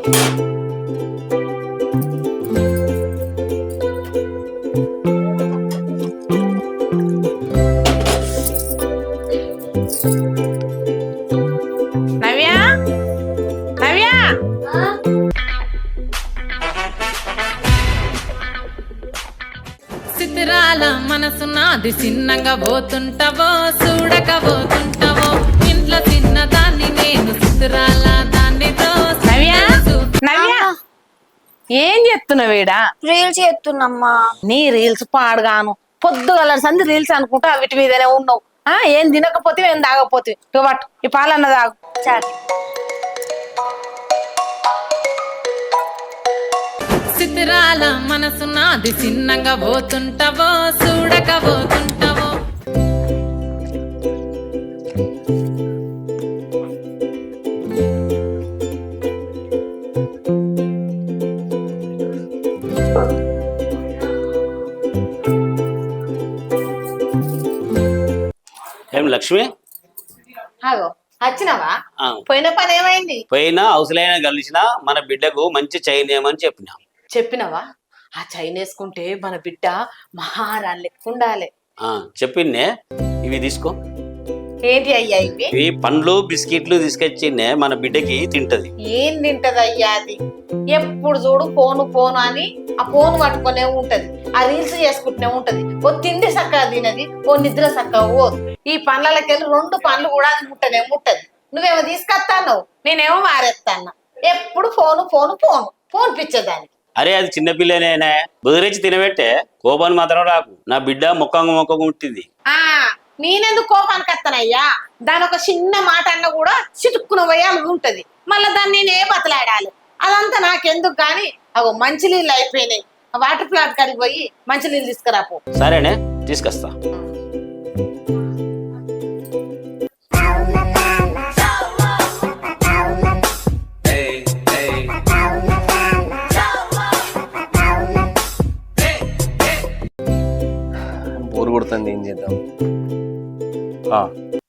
నవ్య నవ్య సిద్ధరాల మనసు నాది చిన్నగా పోతుంటావో చూడకపోతుంటావో ఇంట్లో చిన్నదాన్ని నేను సిద్ధరాల దాన్నితో నవ్య నవ్య ఏం చెప్తున్నావేడా? రీల్స్ చేస్తున్నమ్మా. నీ రీల్స్ పాడుగాను పొద్దుగల సంది రీల్స్ అనుకుంటా వీటి మీదనే ఉన్నావు. ఏం తినకపోతే ఏం తాగకపోతే పట్టు ఈ పాలన్న తాగు. సరే. సిద్ధరాల మనసు నాది చిన్నగా పోతుంటావో చూడకపోతుంటావో ఏం లక్ష్మి అగో వచ్చినావా? పోయిన పని ఏమైంది? పోయినా అవసరమైన కలిసిన మన బిడ్డకు మంచి చైనేమని చెప్పినా. చెప్పినవా? ఆ చైన్ వేసుకుంటే మన బిడ్డ మహారాణి లెక్క ఉండాలి. చెప్పిందే. ఇవి తీసుకో. ఏంటి అయ్యా ఇవి? ఇవి పండ్లు బిస్కెట్లు తీసుకొచ్చిందే మన బిడ్డకి తింటది. ఏం తింటది అయ్యా అది? ఎప్పుడు చూడు ఫోను ఫోను అని ఆ ఫోన్ పట్టుకునే ఉంటది, ఆ రీల్స్ చేసుకుంటూనే ఉంటది. ఓ తిండి చక్కగా తినది, ఓ నిద్ర చక్కగా పోదు. ఈ పండ్లకెళ్ళి 2 పండ్లు కూడా అది ముట్టది. నువ్వేమో తీసుకొస్తాను, నేనేమో మారేస్తాను. ఎప్పుడు ఫోను ఫోను ఫోను ఫోన్ పిచ్చేదానికి. అరే అది చిన్నపిల్లనేనే, బుదిరించి తినబెట్టే కోపాన్ని మాత్రం రాకు. నా బిడ్డ మొక్కంగా ఉంటుంది. నేనెందుకు కోపానికి వస్తానయ్యా? దాని ఒక చిన్న మాట అన్న కూడా చిటుక్కున పోయాలి ఉంటది. మళ్ళీ దాన్ని నేనే బతలాడాలి. అదంతా నాకెందుకు గాని. అగో మంచి నీళ్ళు అయిపోయినాయి, వాటర్ ప్లాంట్ కాడికి పోయి మంచి నీళ్ళు తీసుకురాపో. సరేనే, తీసుకొస్తా. బోర్ కొడుతుంది, ఏం చేద్దాం?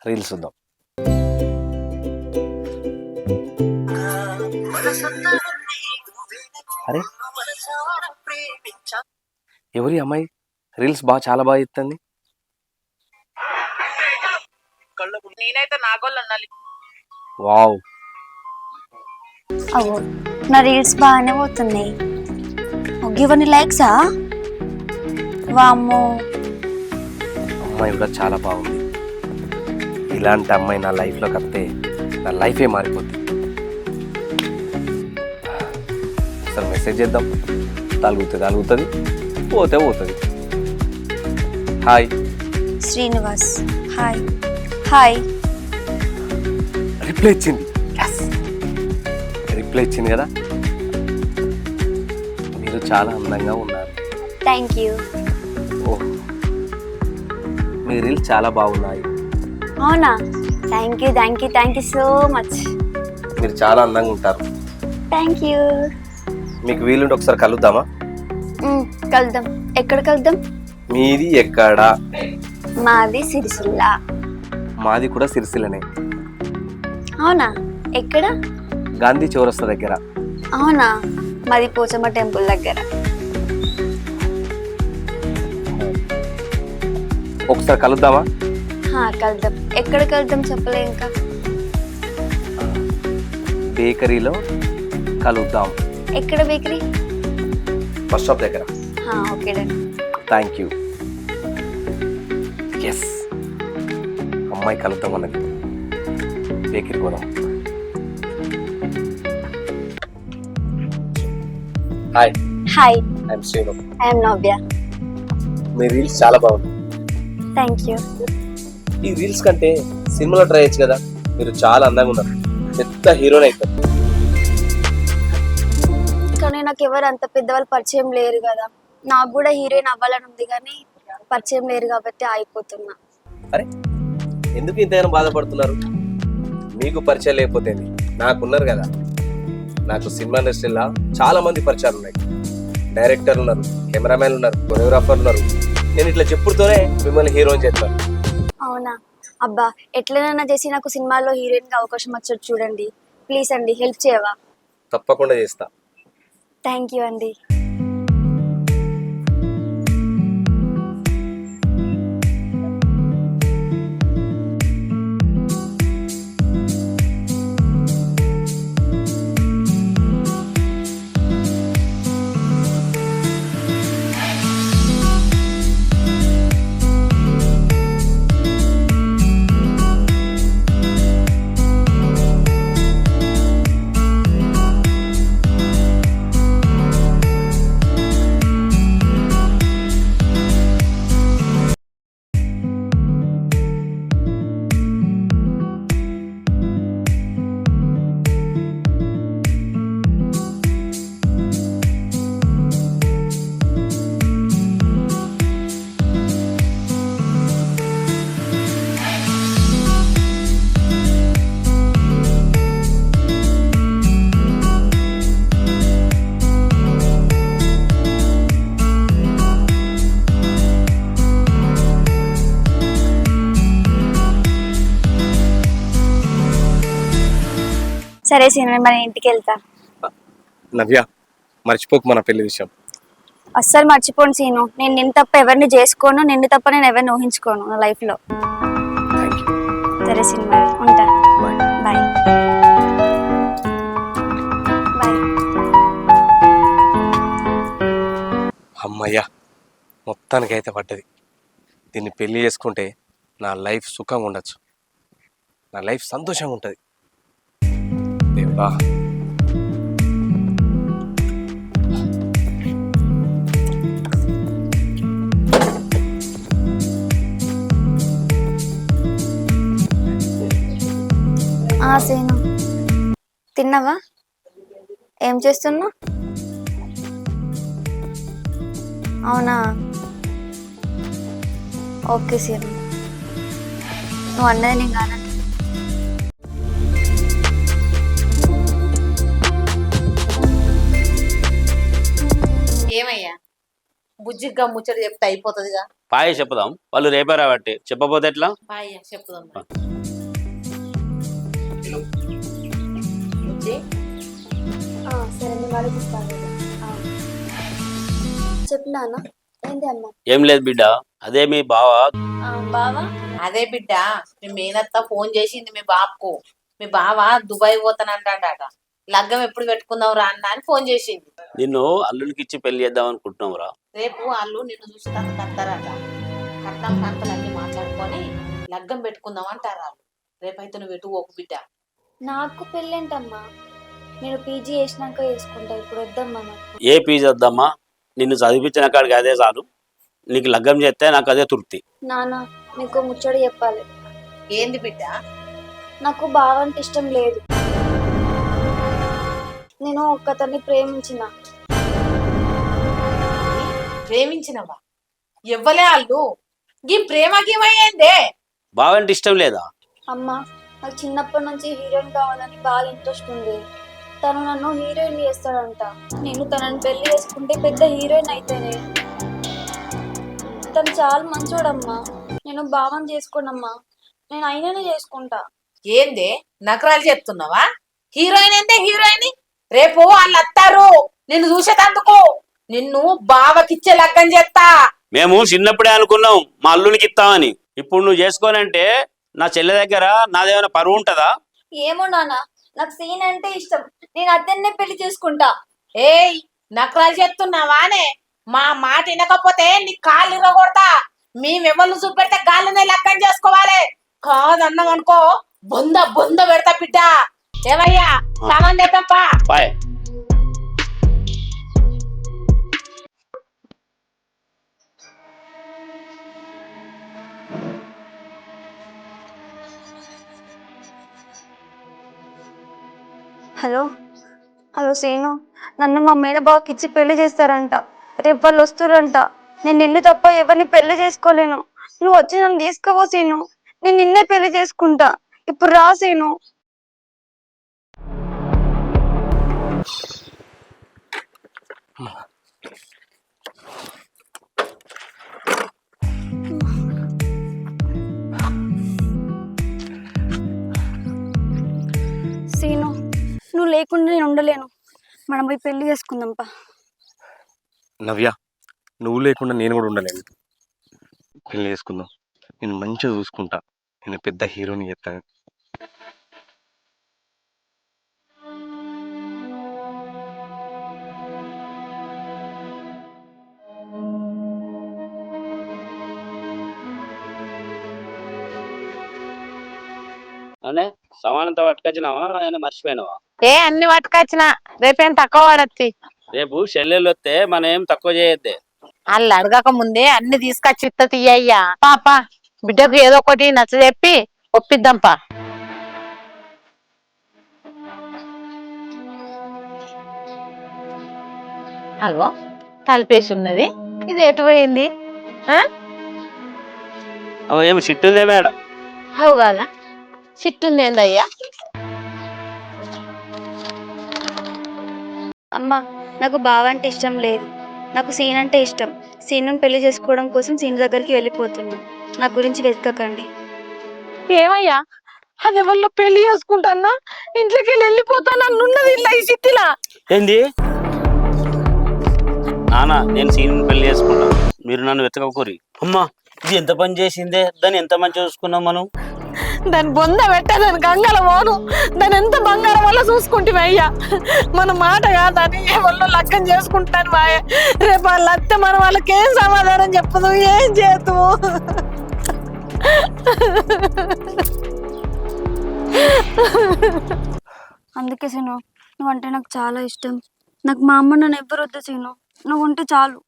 రీల్స్ చూద్దాం. అరే ఎవరి అమ్మాయి రీల్స్ చాలా బాగా ఇస్తుంది. నేనైతే నాగోళ్ళు అన్నాలి. వావ్, అవో నా రీల్స్ బాగానే పోతున్నాయి. ఇవన్నీ లైక్సా? వామ్మో, అమ్మాయి కూడా చాలా బాగుంది. ఇలాంటి అమ్మాయి నా లైఫ్లోకి వస్తే నా లైఫే మారిపోద్ది. అసలు మెసేజ్ చేద్దాం, తలుగుతుంది, పోతుంది. Hi Srinivas. Hi hi. Reply ఇచ్చింది. రిప్లై ఇచ్చింది కదా. మీరు చాలా అందంగా ఉన్నారు. Thank you. Oh, me reels చాలా బాగున్నాయి. అవునా? Thank you so much. మీరు చాలా అందంగా ఉంటారు. Thank you. మీకు వీలుంటే ఒకసారి కలుద్దామా? కలుద్దాం. ఎక్కడ కలుద్దాం? మీది ఎక్కడ? మాది సిరిసిల్ల. మాది కూడా సిరిసిల్లనే. అవునా? ఎక్కడ? గాంధీ చౌరస్తా దగ్గర. అవునా? మాది పోచమ్మ టెంపుల్ దగ్గర. ఒకసారి కలుద్దామా? కలుద్దాం. ఎక్కడ కలుద్దాం చెప్పలే ఇంకా. బేకరీలో కలుద్దాం. ఎక్కడ బేకరీ? బస్ స్టాప్ దగ్గర. Okay done. Thank you. Yes, అమ్మాయి కలుద్దాం అన్నది. బేకరీ పోదాం. Hi. Hi. I'm Srinu. I'm Navya. మీ రీల్స్ చాలా బాగుంది. Thank you. ఈ రీల్స్ కంటే సినిమాలో ట్రై చేయొచ్చు కదా. మీరు చాలా అందంగా ఉన్నారు, పెద్ద హీరోయిన్ అవుతారు. కానీ నాకు ఎవరు అంత పెద్దవాళ్ళు పరిచయం లేరు కదా. నాకు కూడా హీరోయిన్ అవ్వాలని ఉంది కానీ పరిచయం లేరు కాబట్టి ఆగిపోతున్నా. అరే ఎందుకు ఇంతైనా బాధపడుతున్నారు? మీకు పరిచయం లేకపోతే నాకున్నారు కదా. నాకు సినిమా ఇండస్ట్రీలో చాలా మంది పరిచయాలు ఉన్నాయి. డైరెక్టర్లు ఉన్నారు, కెమెరామెన్లు ఉన్నారు, కొరియోగ్రాఫర్లు ఉన్నారు. నేను ఇట్లా చెప్పుడుతోనే మిమ్మల్ని హీరోయిన్ చేస్తాను. అవునా? అబ్బా, ఎట్లనైనా చేసి నాకు సినిమాల్లో హీరోయిన్ గా అవకాశం వచ్చాడు చూడండి. ప్లీజ్ అండి, హెల్ప్ చేయవా? తప్పకుండా చేస్తా. థ్యాంక్ యూ అండి. సరే సీను, మన ఇంటికి వెళ్తా. నవ్య, మర్చిపోకు మన పెళ్లి విషయం. అస్సలు మర్చిపోను సీను. నేను నిన్ను తప్ప ఎవరిని చేసుకోను, నిన్ను తప్ప నేను ఎవరిని ఊహించుకోను నా లైఫ్ లో. Thank you. సరే సీను, మరి ఉంటా. బాయ్. Bye bye. అమ్మయ్యా, మొత్తానికైతే పడ్డది. దీన్ని పెళ్లి చేసుకుంటే నా లైఫ్ సుఖంగా ఉండొచ్చు, నా లైఫ్ సంతోషంగా ఉంటుంది. దేవుడా. సీను, తిన్నావా? ఏం చేస్తున్నావు? అవునా, ఓకే సీను. నువ్వు అన్నది నేను కాదంట. ఏమయ్యా బుజ్జిగా ముచ్చట చెప్తే అయిపోతుందిగా. పాయ చెప్పుదాం, వాళ్ళు రేపే రాబట్టి చెప్పపోతే ఎట్లా? పాయ చెప్పుదాం. బుజ్జి, సరే నేను ఆలోచిస్తాను. చెప్పినానా? ఏంటి అమ్మ? ఏం లేదు బిడ్డ, అదే మీ బావ బావా? అదే బిడ్డ, మీ మేనత్త ఫోన్ చేసింది మీ బాబుకు. మీ బావ దుబాయ్ పోతానంటాడట. లగ్గం ఎప్పుడు పెట్టుకుందాం రా అన్న అని ఫోన్ చేసింది. నిన్ను అల్లునికి ఇచ్చి పెళ్లి చేద్దాం అనుకుంటున్నావు రా. రేపు వాళ్ళు నిన్ను చూసి కత్తారట. కట్నం కంతలన్నీ మాట్లాడుకొని లగ్గం పెట్టుకుందాం అంటారు వాళ్ళు. రేపైతే నువ్వు ఎటు ఓకు బిడ్డ. నాకు పెళ్ళేంటమ్మా, నేను పీజీ చేసినాక చేసుకుంటా. ఇప్పుడు వద్దమ్మా నాకు. ఏ పీజీ వద్దమ్మా, నిన్ను చదివించిన కాడికి అదే చాలు. నీకు లగ్గం చేస్తే నాకు అదే తృప్తి. నాన్న, మీకు ముచ్చడి చెప్పాలి. ఏంది బిడ్డ? నాకు బావ అంటే ఇష్టం లేదు. నేను ఒక్కతన్ని ప్రేమించిన. ప్రేమించినవా? ఎవ్వలే వాళ్ళు? ఈ ప్రేమకేమయ్యేందే? బావంటే ఇష్టం లేదా? అమ్మా, నాకు చిన్నప్పటి నుంచి హీరోయిన్ కావాలని బాగా ఇంట్రెస్ట్ ఉంది. తను నన్ను హీరోయిన్ చేస్తాడంట. నేను తనని పెళ్లి చేసుకుంటే పెద్ద హీరోయిన్ అయితేనే. తను చాలా మంచోడమ్మా. నేను బావని చేసుకోనమ్మా, నేను అయిననే చేసుకుంటా. ఏందే నకరాలు చెప్తున్నావా? హీరోయిన్ ఏందే హీరోయిన్? రేపు వాళ్ళు వస్తారు నిన్ను చూసేటందుకు. నిన్ను బావకిచ్చే లగ్గం చేస్తా. మేము చిన్నప్పుడే అనుకున్నాం మా అల్లునికి ఇస్తామని. ఇప్పుడు నువ్వు చేసుకోనంటే నా చెల్లె దగ్గర నాదేమైనా పరువు ఉంటుందా? ఏమో నాన్న, నాకు సీన్ అంటే ఇష్టం. నేను అతన్నే పెళ్లి చేసుకుంటా. ఏయ్, నకరాలు చెప్తున్నావానే? మా మాట వినకపోతే నీ కాళ్ళు ఇరగొడతా. మేమెవరు చూపెడితే గాళ్ళనే లగ్గం చేసుకోవాలి. కాదన్నాం అనుకో బొంద బొంద పెడతా బిడ్డ. ఏవయ్యా సామాన్ తెప్ప. పాయ్. హలో హలో సీను, నన్ను మా మేడ బావకి ఇచ్చి పెళ్లి చేస్తారంట. రేపు వాళ్ళు వస్తారంట. నేను నిన్ను తప్ప ఎవరిని పెళ్లి చేసుకోలేను. నువ్వు వచ్చి నన్ను తీసుకోవో సీను. నేను నిన్నే పెళ్లి చేసుకుంటా. ఇప్పుడు రా సీను. సీను, నువ్వు లేకుండా నేను ఉండలేను. మనం పోయి పెళ్లి చేసుకుందాంపా. నవ్య, నువ్వు లేకుండా నేను కూడా ఉండలేను. పెళ్లి చేసుకుందాం. నేను మంచిగా చూసుకుంటా. నేను పెద్ద హీరోని చేస్తాను. అనే సమానంతో పట్టుకొచ్చినావా ఆయన మర్చిపోయినావా? ఏ అన్ని పట్టుకొచ్చిన, రేపేం తక్కువ పడద్ది. రేపు చెల్లెళ్ళు వస్తే మనం ఏం తక్కువ చేయొద్దే. వాళ్ళు అడగక ముందే అన్ని తీసుకొచ్చి ఇత్త తీయ్యా. పాప బిడ్డకు ఏదో ఒకటి నచ్చ చెప్పి ఒప్పిద్దాంపా. అగో తలిపేసి ఉన్నది, ఇది ఎటు పోయింది? ఏమి చిట్టుందే మేడం? అవు కదా, చిట్టుంది ఏందయ్యా? అమ్మా, నాకు బావ అంటే ఇష్టం లేదు, నాకు సీన్ అంటే ఇష్టం. సీనుని పెళ్లి చేసుకోవడం కోసం సీన్ దగ్గరికి వెళ్ళిపోతున్నా. నా గురించి వెతకకండి. ఏమయ్యా, అది ఎవరిలో పెళ్లి చేసుకుంటానా ఇంట్లోకి వెళ్ళిపోతానన్నది ఇలా ఈ సిట్టిలా. ఏంది నానా? నేను సీన్ పెళ్లి చేసుకుంటాను, మీరు నన్ను వెతకకూరి. అమ్మా, ఇది ఎంత పని చేసిందే, దాన్ని ఎంత మంచిగా చూసుకున్నాం మనం. దాని బొంద పెట్టదని గంగల పోను, దాని ఎంత బంగారం వల్ల చూసుకుంటే అయ్యా. మన మాట కాదని వాళ్ళు లక్కం చేసుకుంటాను మాయ. రేపు వాళ్ళు అత్తే మనం వాళ్ళకి ఏం సమాధానం చెప్పదు, ఏం చేతు. అందుకే సీను, నువ్వంటే నాకు చాలా ఇష్టం. నాకు మా అమ్మ నన్ను ఎవ్వరు వద్దు సీను, నువ్వు ఉంటే చాలు.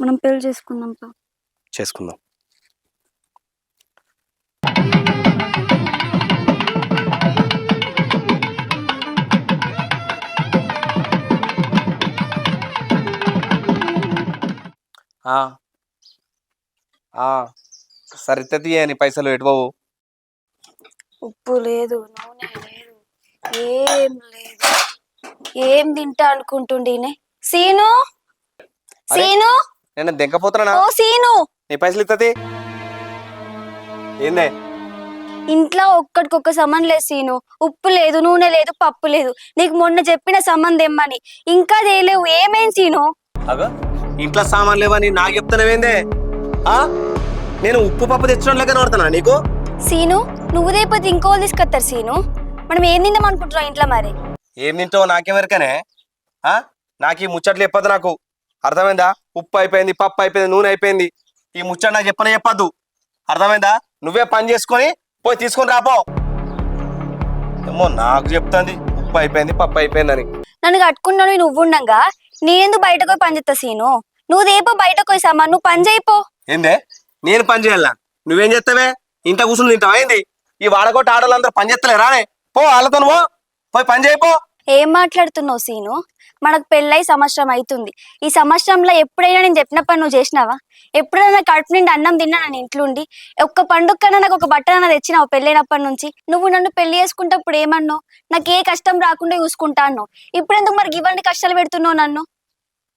మనం పెళ్లి చేసుకుందాంపా. చేసుకుందాం. సరితీ అని పైసలు ఎటువవు? ఉప్పు లేదు, నూనె లేదు, ఏం లేదు. ఏం తింటా అనుకుంటుండీనే. సీను, సీను, నేను దెంకపోతున్నా. ఓ సీను, నీ పైసలు ఇస్తుంది ఏందే? ఇంట్లో ఒక్కడికొక్క సంబంధం లేదు సీను. ఉప్పు లేదు, నూనె లేదు, పప్పు లేదు. నీకు మొన్న చెప్పిన సంబంధం ఏమని ఇంకా తేలేవు. ఏమేం సీను? అగో, ఇంట్లో సామాన్ లేవని నాకు చెప్తానవేందే? నేను ఉప్పు పప్పు తెచ్చడం లెక్క నోడుతున్నా నీకు. సీను, నువ్వు రేపటి ఇంకో తీసుకొస్తారు సీను. మనం ఏం తిందాం అనుకుంటున్నాం ఇంట్లో? మరి ఏం తింటావు నాకేమెరకనే? నాకు ఈ ముచ్చట్లు చెప్పదు. నాకు అర్థమైందా? ఉప్పు అయిపోయింది, పప్పు అయిపోయింది, నూనె అయిపోయింది. ఈ ముచ్చట నాకు చెప్పొద్దు. అర్థమైందా? నువ్వే పని చేసుకొని పోయి తీసుకొని రాపో. ఏమో నాకు చెప్తాంది ఉప్పు అయిపోయింది, పప్పు అయిపోయిందని. నన్ను కట్టుకున్నాను నువ్వు ఉండగా నేనెందుకు బయటకు పోయి పని చేస్తా సీను? నువ్వు రేపో బయటకు పోయి సామాన్ నువ్వు పని చేయిపో. ఏందే నేను పని చేయాలా? నువ్వేం చేస్తావే? ఇంట్లో కూర్చుని తింటావా ఏంది? ఈ వాడగొట్ట ఆడవాళ్ళందరూ పని చేస్తలే రానే? పో వాళ్ళతో నువ్వు పోయి పని చేయిపో. ఏం మాట్లాడుతున్నావు సీను? మనకు పెళ్ళై సంవత్సరం అవుతుంది. ఈ సంవత్సరంలో ఎప్పుడైనా నేను చెప్పిన పని నువ్వు చేసినావా? ఎప్పుడైనా కడుపు నిండి అన్నం తిన్నా నన్ను ఇంట్లో ఉండి? ఒక్క పండుగ నాకు ఒక బట్టన తెచ్చినావు పెళ్ళైనప్పటి నుంచి? నువ్వు నన్ను పెళ్లి చేసుకుంటప్పుడు ఏమన్నావు? నాకు ఏ కష్టం రాకుండా చూసుకుంటా అన్నావు. ఇప్పుడు ఎందుకు మరి ఇవన్నీ కష్టాలు పెడుతున్నావు నన్ను?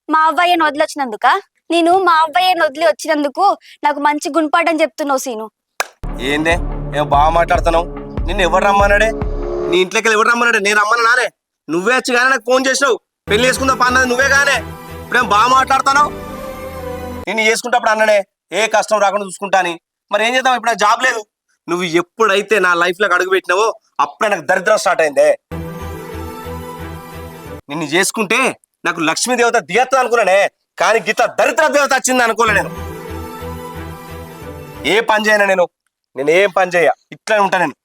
మా అవ్వయ్యను వదిలి వచ్చినందుక? నేను మా అవ్వయ్యను వదిలి వచ్చినందుకు నాకు మంచి గుణపాఠం చెప్తున్నావు సీను. ఏందే ఏమో బాగా మాట్లాడుతున్నావు? నిన్ను ఎవరు రమ్మన్నాడే? నీ ఇంట్లోకి ఎవరు రమ్మన్నాడే? నేను రమ్మన్నా నానే? నువ్వే వచ్చి కానీ నాకు ఫోన్ చేసినావు. పెళ్లి చేసుకుందా పన్నది నువ్వే కానీ. ఇప్పుడేం బాగా మాట్లాడుతున్నావు? నిన్ను చేసుకుంటప్పుడు అన్ననే ఏ కష్టం రాకుండా చూసుకుంటా అని. మరి ఏం చేద్దాం? ఇప్పుడు జాబ్ లేదు. నువ్వు ఎప్పుడైతే నా లైఫ్ లోకి అడుగు పెట్టినావో అప్పుడే నాకు దరిద్రం స్టార్ట్ అయిందే. నిన్ను చేసుకుంటే నాకు లక్ష్మీదేవత దిగత్తది అనుకున్నానే, కానీ గీత దరిద్ర దేవత వచ్చింది అనుకోలే. నేను ఏ పని చేయను, నేను ఏం పని చేయ, ఇట్లా ఉంటా నేను.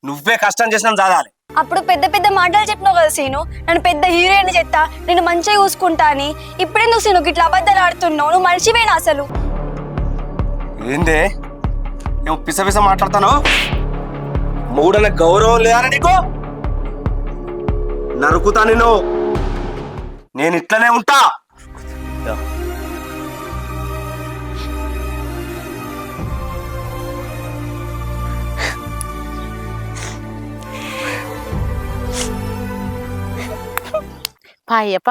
నువ్వే కష్టం చేసినా చాలాలి. అప్పుడు పెద్ద పెద్ద మాటలు చెప్పినావు కదా సీను, నన్ను పెద్ద హీరోయిన్ చెత్తా, నేను మంచిగా చూసుకుంటా అని. ఇప్పుడెందుకు సీను ఇట్లా అబద్ధాలు ఆడుతున్నావు? నువ్వు మనిషివేనా అసలు? ఏందే ఏమో పిస పిస మాట్లాడతాను? మూడన గౌరవం లేదా నీకు? నరుకుతా నేను ఇట్లనే ఉంటా. పాయ్యప్ప,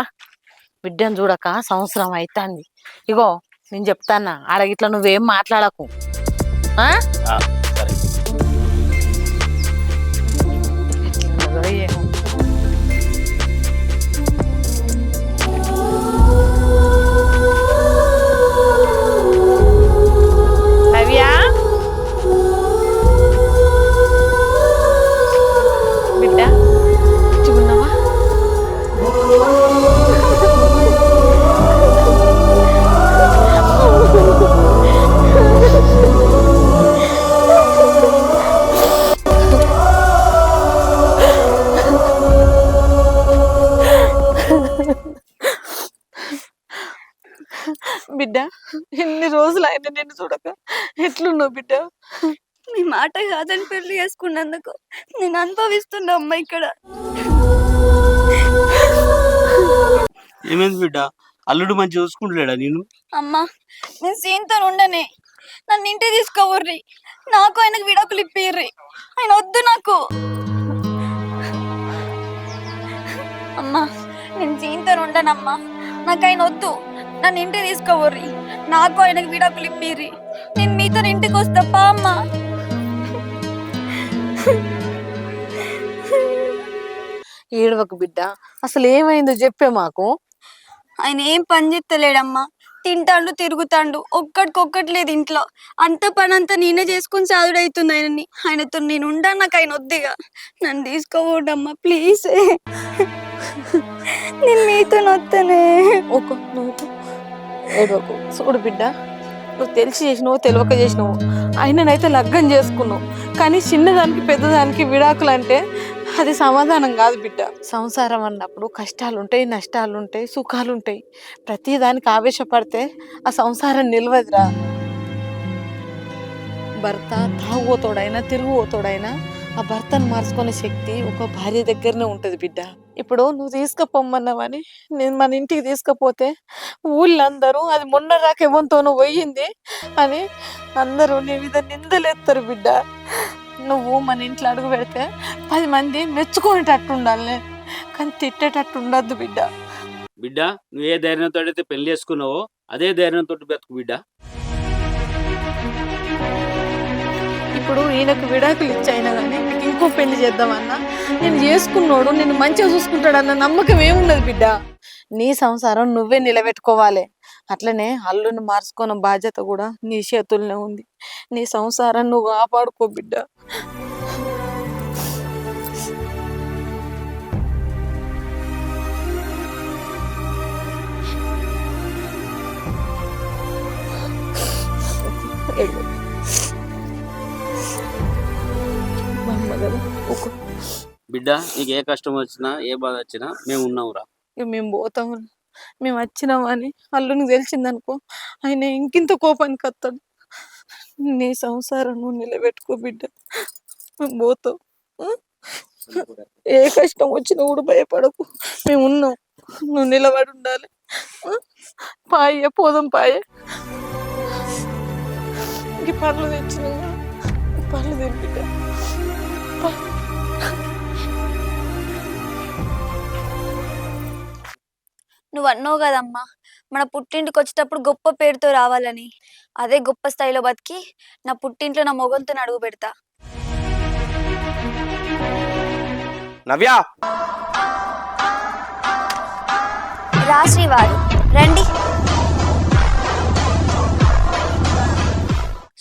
బిడ్డను చూడక సంవత్సరం అవుతుంది. ఇగో నేను చెప్తానా, ఆడగిట్లా నువ్వేం మాట్లాడకు. సరే. ఏమో ఆయన నిన్ను చూడక ఎట్లున్నావు బిడ్డ? మీ మాట కాదని పెళ్లి చేసుకున్నందుకు నేను అనుభవిస్తున్నా అమ్మ ఇక్కడ. ఏమైంది బిడ్డ? అల్లుడు మంచి చూసుకుంటలేడా నేను? అమ్మా నేను సీన్తో ఉండనే, నన్ను ఇంటికి తీసుకోవర్రి. నాకు ఆయనకు విడాకులు ఇప్పిర్రి. ఆయన వద్దు నాకు. అమ్మా నేను సీన్తో ఉండనమ్మా, నాకు ఆయన వద్దు. నన్ను ఇంటికి తీసుకోవర్రి. నాకు ఆయనకు విడాకులు ఇప్పిర్రి. నేను మీతో ఇంటికి వస్తాపా అమ్మా. ఏడవకు బిడ్డ, అసలు ఏమైందో చెప్పే మాకు. ఆయన ఏం పని చేస్తలేడమ్మా, తింటాండు తిరుగుతాండు, ఒక్కటికొక్కటి లేదు ఇంట్లో. అంత పని అంతా నేనే చేసుకుని సాదుడవుతుంది ఆయనని. ఆయనతో నేను ఉండా, నాకు ఆయన వద్దిగా. నన్ను తీసుకోవద్దమ్మా ప్లీజ్. నేను మీతో వస్తానే. ఒక నువ్వు ఏడవకు. చూడు బిడ్డ, నువ్వు తెలిసి చేసినావు తెలియక చేసినావు, ఆయననైతే లగ్గం చేసుకున్నావు. కానీ చిన్నదానికి పెద్దదానికి విడాకులు అంటే అది సమాధానం కాదు బిడ్డ. సంసారం అన్నప్పుడు కష్టాలు ఉంటాయి, నష్టాలు ఉంటాయి, సుఖాలు ఉంటాయి. ప్రతి దానికి ఆవేశపడితే ఆ సంసారం నిలవదురా. భర్త తాగుపోతాడైనా తిరుగుపోతాడైనా ఆ భర్తను మార్చుకునే శక్తి ఒక భార్య దగ్గరనే ఉంటది బిడ్డ. ఇప్పుడు నువ్వు తీసుకుపోమన్నావని నేను మన ఇంటికి తీసుకుపోతే ఊళ్ళందరూ అది మొన్న రాకెవ్వంతోనూ పోయింది అని అందరూ నీ మీద నిందలేస్తారు బిడ్డ. నువ్వు మన ఇంట్లో అడుగు పెడితే 10 మంది మెచ్చుకునేటట్టు ఉండాలి, కానీ తిట్టేటట్టు ఉండద్దు బిడ్డ. బిడ్డ నువ్వు ఏ ధైర్యంతో అయితే పెళ్లి చేసుకున్నావో అదే ధైర్యంతో బ్రతుకు బిడ్డ. ఇప్పుడు ఈయనకు విడాకులు ఇచ్చైనా కానీ నీకు ఇంకో పెళ్లి చేద్దామన్నా నేను చేసుకున్నాడు నిన్ను మంచిగా చూసుకుంటాడన్న నమ్మకం ఏమున్నది బిడ్డ. నీ సంసారం నువ్వే నిలబెట్టుకోవాలి. అట్లనే అల్లుని మార్చుకున్న బాధ్యత కూడా నీ చేతుల్లోనే ఉంది. నీ సంసారం నువ్వు కాపాడుకో బిడ్డ. బిడ్డ నీకు ఏ కష్టం వచ్చినా ఏ బాధ వచ్చినా మేము ఉన్నావురా. ఇక మేము పోతాము, మేము వచ్చినామని అల్లునికి తెలిసిందనుకో ఆయన ఇంకింత కోపానికి వస్తాడు. నీ సంసారం నువ్వు నిలబెట్టుకో బిడ్డ, మేము పోతాం. ఏ కష్టం వచ్చినా కూడా భయపడకు, మేము ఉన్నాం. నువ్వు నిలబడి ఉండాలి. పాయ పోదాం పాయ. ఇంక పనులు తెచ్చినా పనులు తిని బిడ్డ. నువ్వు అన్నావు కదమ్మా మన పుట్టింటికి వచ్చేటప్పుడు గొప్ప పేరుతో రావాలని. అదే గొప్ప స్థాయిలో బతికి నా పుట్టింట్లో నా మొగంతో అడుగు పెడతా. నవ్య, రాశ్రీ వారు రండి.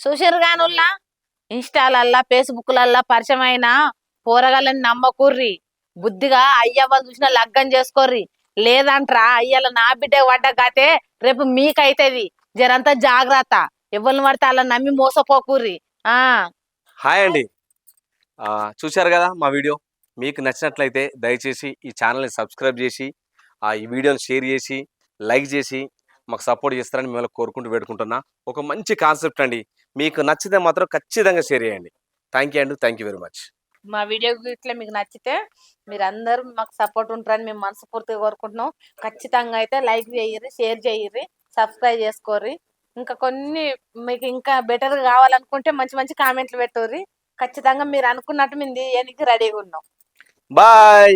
చూసిరుగానుల్లా ఇన్స్టాలల్లా ఫేస్బుక్లల్లా పరిచయమైన పోరగాళ్ళని నమ్మకుర్రి. బుద్ధిగా అయ్యవ్వలు చూసిన లగ్గం చేసుకోర్రి. లేదంట్రా అయ్యల నా బిడ్డ పడ్డ కాతే రేపు మీకైతది. జరంతా జాగ్రత్త. ఎవరిని పడితే అలా నమ్మి మోసపోకుర్రి. హాయ్ అండి. చూశారు కదా మా వీడియో. మీకు నచ్చినట్లయితే దయచేసి ఈ ఛానల్ని సబ్స్క్రైబ్ చేసి ఈ వీడియోని షేర్ చేసి లైక్ చేసి మాకు సపోర్ట్ చేస్తారని మిమ్మల్ని కోరుకుంటూ పెట్టుకుంటున్నా. ఒక మంచి కాన్సెప్ట్ అండి, మీకు నచ్చితే మాత్రం ఖచ్చితంగా షేర్ చేయండి. థ్యాంక్ యూ అండి, థ్యాంక్ యూ వెరీ మచ్. మా వీడియో ఇట్లా మీకు నచ్చితే మీరందరూ మాకు సపోర్ట్ ఉంటారని మేము మనస్ఫూర్తిగా కోరుకుంటున్నాం. ఖచ్చితంగా అయితే లైక్ చేయర్రి, షేర్ చేయర్రి, సబ్స్క్రైబ్ చేసుకోర్రి. ఇంకా కొన్ని మీకు ఇంకా బెటర్ కావాలనుకుంటే మంచి మంచి కామెంట్లు పెట్టుర్రి. ఖచ్చితంగా మీరు అనుకున్నట్టు మేము రెడీగా ఉన్నాం. బాయ్.